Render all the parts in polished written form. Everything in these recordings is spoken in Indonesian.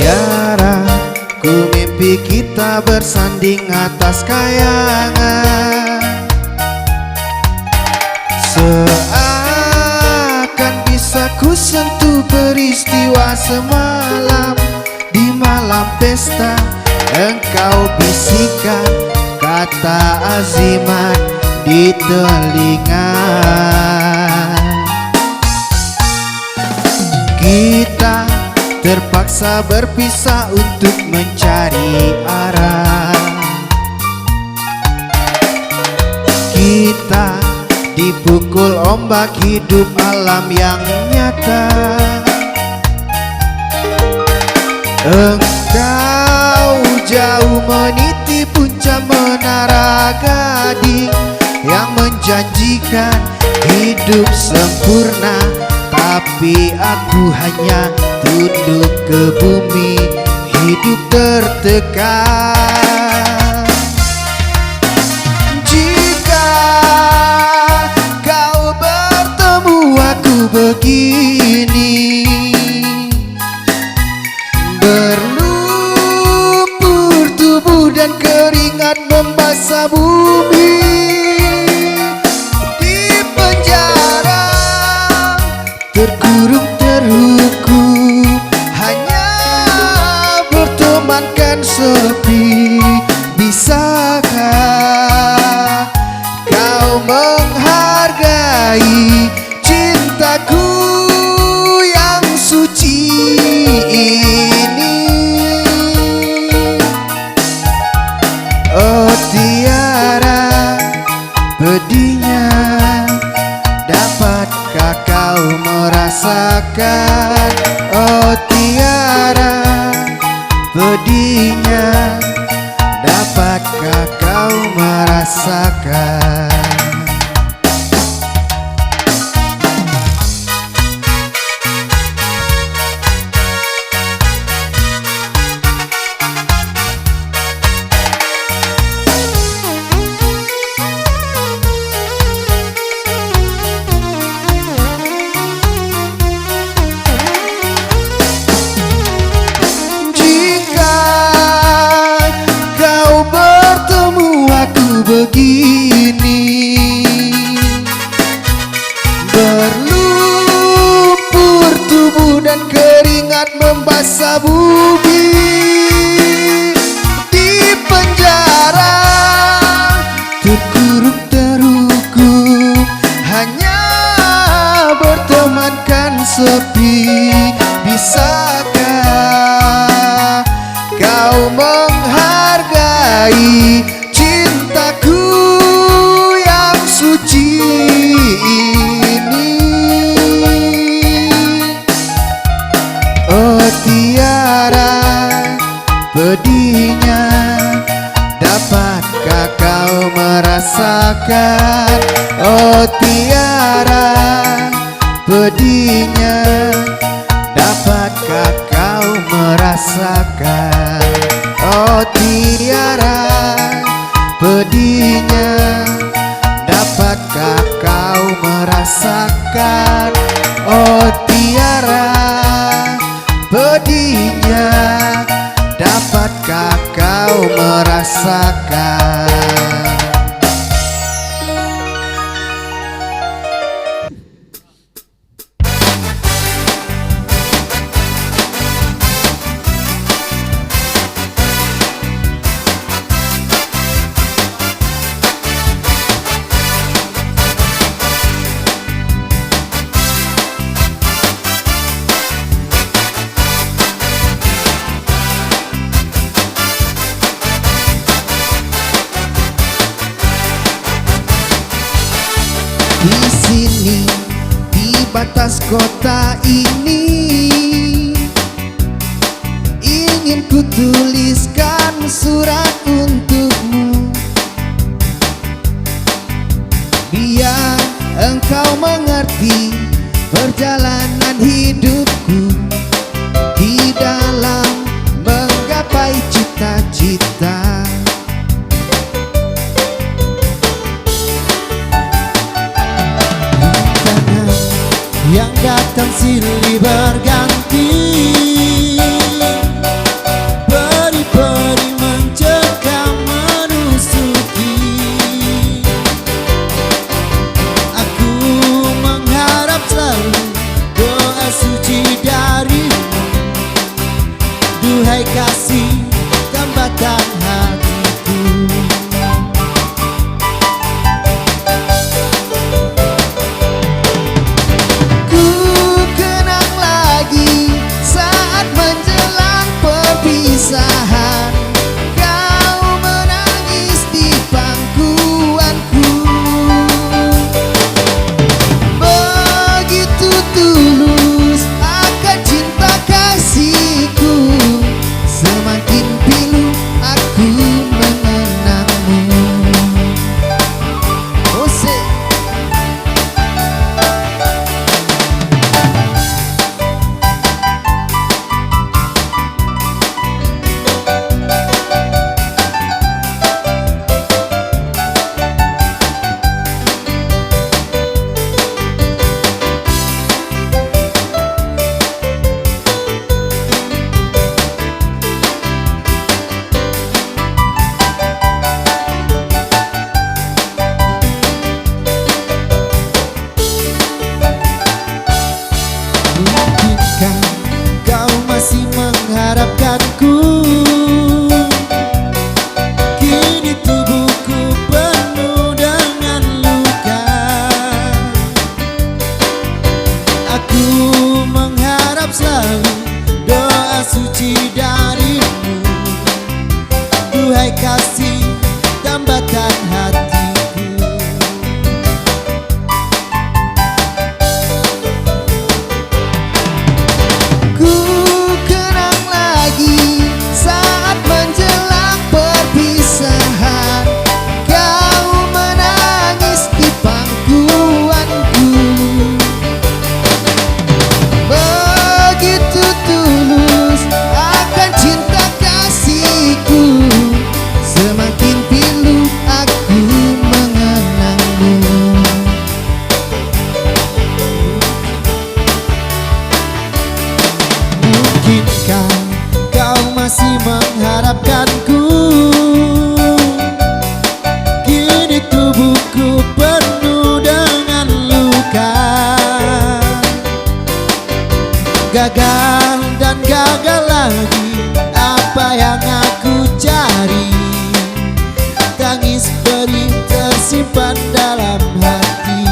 Tiara, ku mimpi kita bersanding atas kayangan. Seakan bisa ku sentuh peristiwa semalam. Di malam pesta engkau bisikan kata azimat di telinga. Kita terpaksa berpisah untuk mencari arah. Kita dipukul ombak hidup alam yang nyata. Engkau jauh meniti puncak menara gading yang menjanjikan hidup sempurna, tapi aku hanya tunduk ke bumi, hidup tertekan. Jika kau bertemu aku begini, berlumpur tubuh dan keringat membasah bumi. Di penjara terkurung terhukum, hanya bertemankan sepi. Bisakah kau menghargai cintaku yang suci ini? Oh Tiara, pedihnya, dapatkah kau merasakan? Oh Tiara, pedihnya, dapatkah kau merasakan? Begini, berlumpur tubuh dan keringat membasah bumi. Di penjara terkurung terhukum, hanya bertemankan sepi. Bisakah kau menghargai cintaku yang suci ini? Oh Tiara, pedihnya, dapatkah kau merasakan? Oh Tiara, pedihnya, dapatkah kau merasakan? Oh Tiara, pedihnya, dapatkah kau merasakan? Oh Tiara, pedihnya, dapatkah kau merasakan? Di sini, di batas kota ini, ingin ku tuliskan surat untukmu, biar engkau mengerti perjalanan hidupku di dalam menggapai cita-cita. Yang datang silih berganti, Duhai kasih tambahkan hatiku. Ku kenang lagi saat menjelang perpisahan, kau menangis di pangkuanku. Begitu tulus akan cinta kasihku, semakin pilu aku mengenangmu. Musik. Mungkinkah kau masih mengharapkanku? Kini tubuhku penuh dengan luka. Aku mengharap selalu doa suci darimu. Duhai kasih tambahkan hatiku. Ku kenang lagi saat menjelang perpisahan, kau menangis di pangkuanku. Begitu tulus akan cinta kasihku, semakin pilu aku mengenangmu. Mungkinkah kau masih mengharapkanku? Kini tubuhku penuh dengan luka. Gagal dan gagal lagi, apa yang aku cari? Tangis pedih tersimpan dalam hati.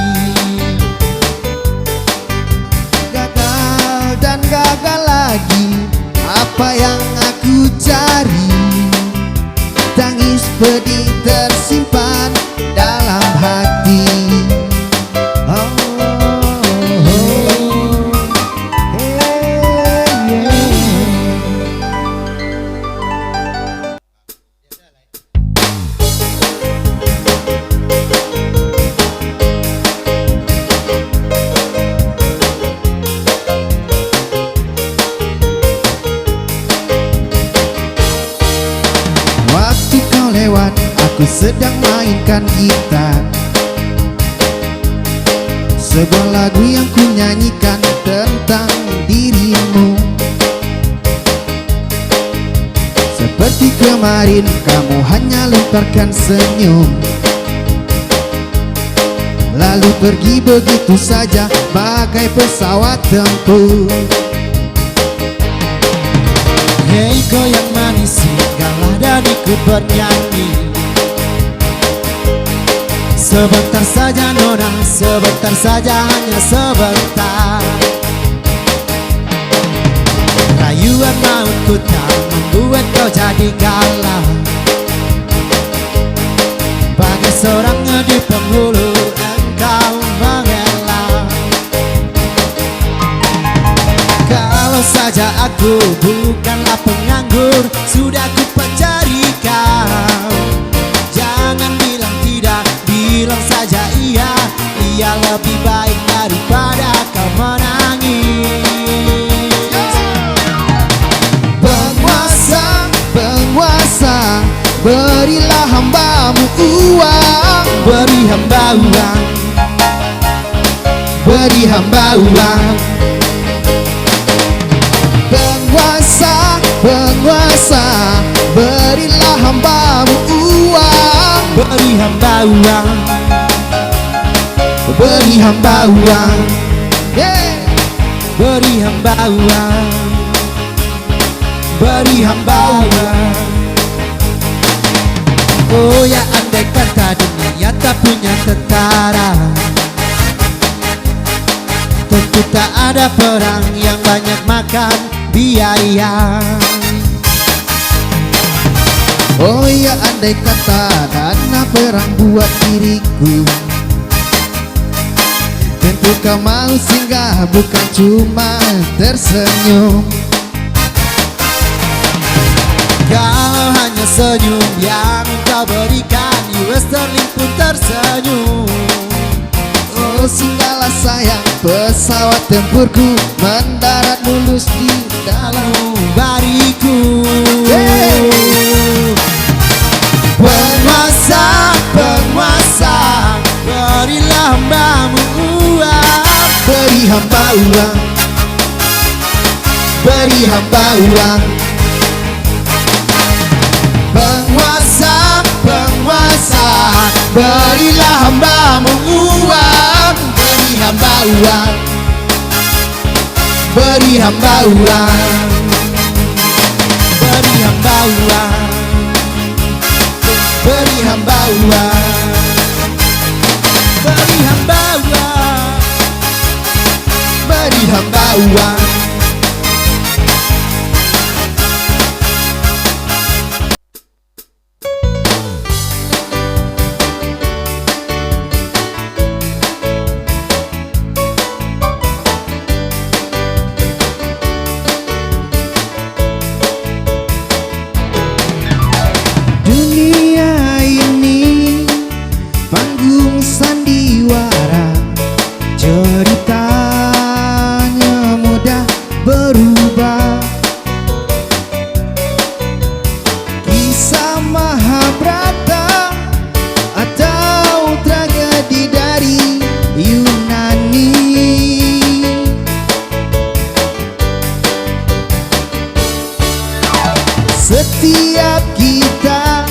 Gagal dan gagal lagi, apa yang aku cari? Tangis pedih tersimpan dalam hati. Oh, oh, oh. Hey, yeah. Waktu kau lewat, aku sedang mainkan gitar. Sebuah lagu yang ku nyanyikan tentang dirimu. Seperti kemarin, kamu hanya lemparkan senyum, lalu pergi begitu saja bagai pesawat tempur. Hei goyang manis, singgahlah dan ikut bernyanyi. Sebentar saja nona, sebentar saja, hanya sebentar. Rayuan mautku tak membuat kau jadi galau. Bagai seorang di penghulu engkau mengelak. Kalau saja aku bukanlah penganggur, sudah ku pacari kau. Jangan bilang tidak, bilang saja iya. Ia lebih baik daripada kau menangis. Penguasa, penguasa, berilah hambamu uang. Beri hamba uang, Beri hamba uang. Penguasa, penguasa, berilah hambamu uang. beri hamba uang, Beri hamba uang. Yeah. beri hamba uang, beri hamba uang. Oh ya andai kata dunia tak punya tentara, tentu tak ada perang yang banyak makan biaya. Oh ya andai kata dana perang buat diriku, tentu kau mau singgah bukan cuma tersenyum. Kalau hanya senyum yang kau berikan, US sterling pun tersenyum. Oh singgahlah sayang, pesawat tempurku mendarat mulus di dalam Bariku penguasa, penguasa, berilah hambamu uang. beri hamba uang, beri hamba uang. Penguasa, penguasa, berilah hambamu uang. Beri hamba uang, beri hamba uang, Beri hamba uang, beri hamba uang, beri hamba uang. beri hamba uang. Dunia ini panggung sandiwara, ceritanya mudah berubah. Kisah Mahabharata atau tragedi dari Yunani, setiap kita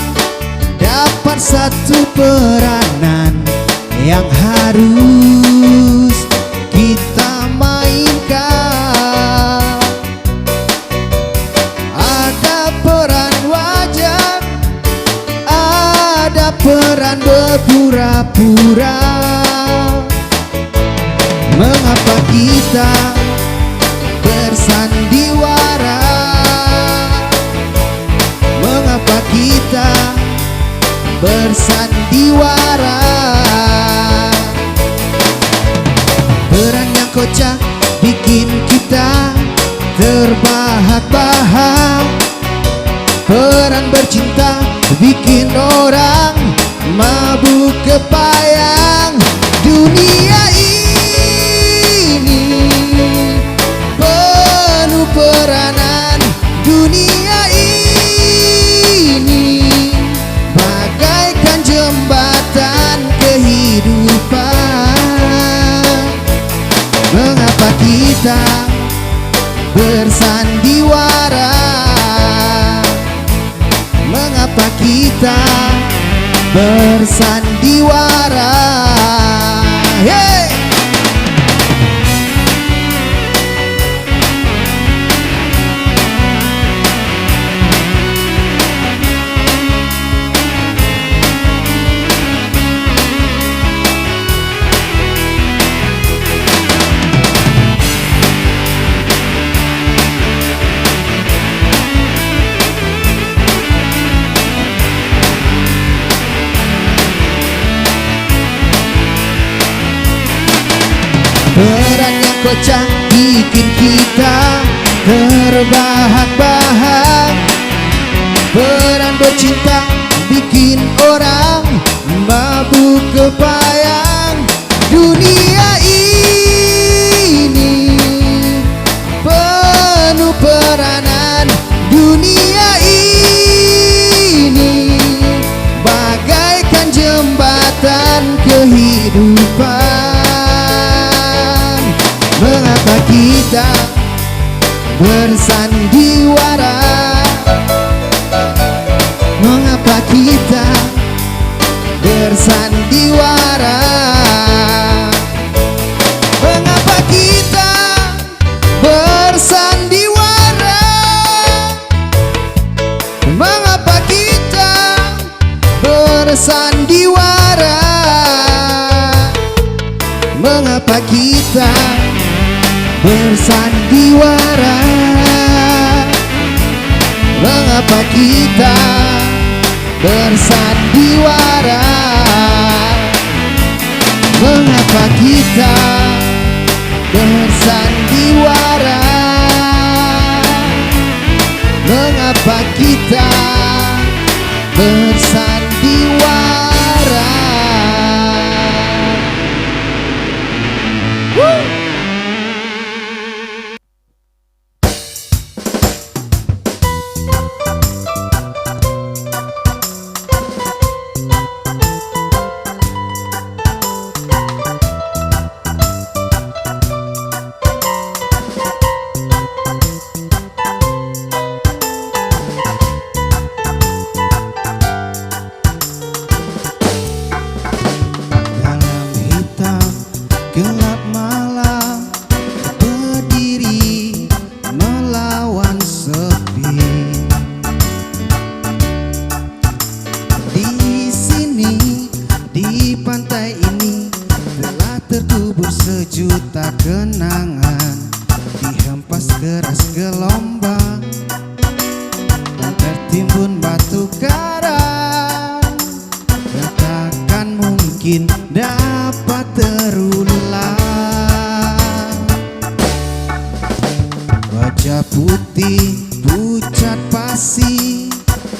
dapat satu peranan yang harus kita mainkan. Ada peran wajar, ada peran berpura-pura. Mengapa kita bersandiwara? Mengapa kita bersandiwara? Peran yang kocak bikin kita terbahak-bahak. Peran bercinta bikin orang mabuk kepayang. Dunia ini penuh peranan. Dunia ini bagaikan jembatan kehidupan. Mengapa kita bersandiwara? Mengapa kita bersandiwara? Hey! Peran yang kocak bikin kita terbahak-bahak. Peran bercinta bikin orang mabuk kepayang. Dunia ini penuh peranan. Dunia ini bagaikan jembatan kehidupan. Mengapa kita bersandiwara? Mengapa kita bersandiwara? Mengapa kita bersandiwara? bersandiwara. Mengapa kita bersandiwara? Mengapa kita bersandiwara? Mengapa kita bersandiwara? Mengapa kita bersandiwara? Gelap malam berdiri melawan sepi. Di sini, di pantai ini telah terkubur sejuta kenangan, dihempas keras gelombang dan tertimbun batu karang yang takkan mungkin dapat terulang. Wajah putih pucat pasi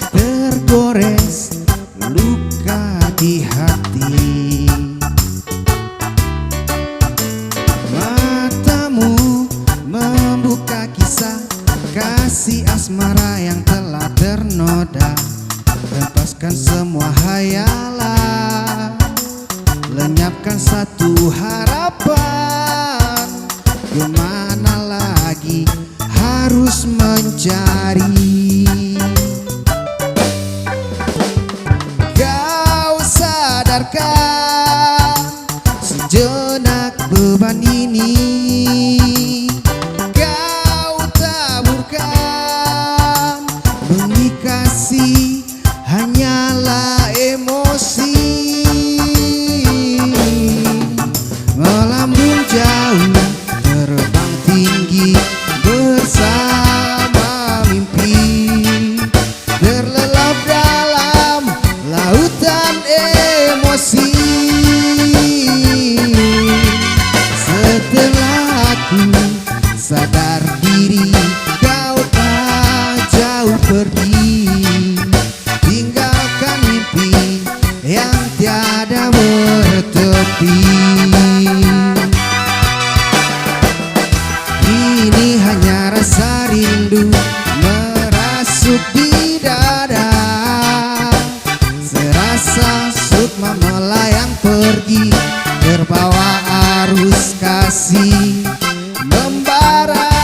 tergores luka di hati. Matamu membuka kisah kasih asmara yang telah ternoda. Lepaskan semua hayalan, lenyapkan satu harapan. Kemana lagi harus mencari? Kau sadarkan sejenak beban ini. Kau taburkan benih kasih hanyalah emosi. Melambung jauh, terbang tinggi bersama mimpi, terlelap dalam lautan emosi. Setelah aku sadar diri, kau tak jauh pergi, tinggalkan mimpi yang tiada bertepi. Kini hanya rasa rindu merasuk di dada, serasa sukma melayang pergi, terbawa arus kasih membara.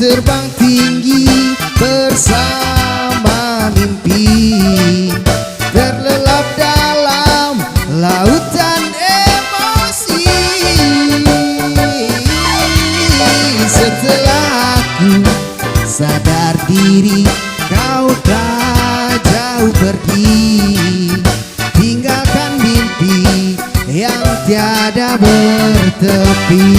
Terbang tinggi bersama mimpi, terlelap dalam lautan emosi. Setelah aku sadar diri, kau tak jauh pergi, tinggalkan mimpi yang tiada bertepi.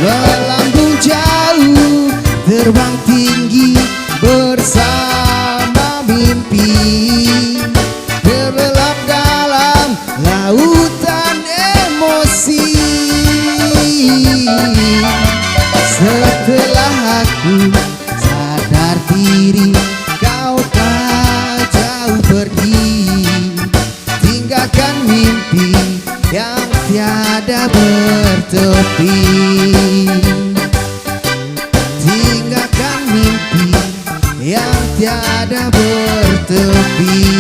Melambung jauh, terbang tinggi bersama mimpi, terlelap dalam lautan emosi. Setelah aku sadar diri, kau tak jauh pergi, tinggalkan mimpi yang tiada bertepi. Tinggalkan mimpi yang tiada bertepi.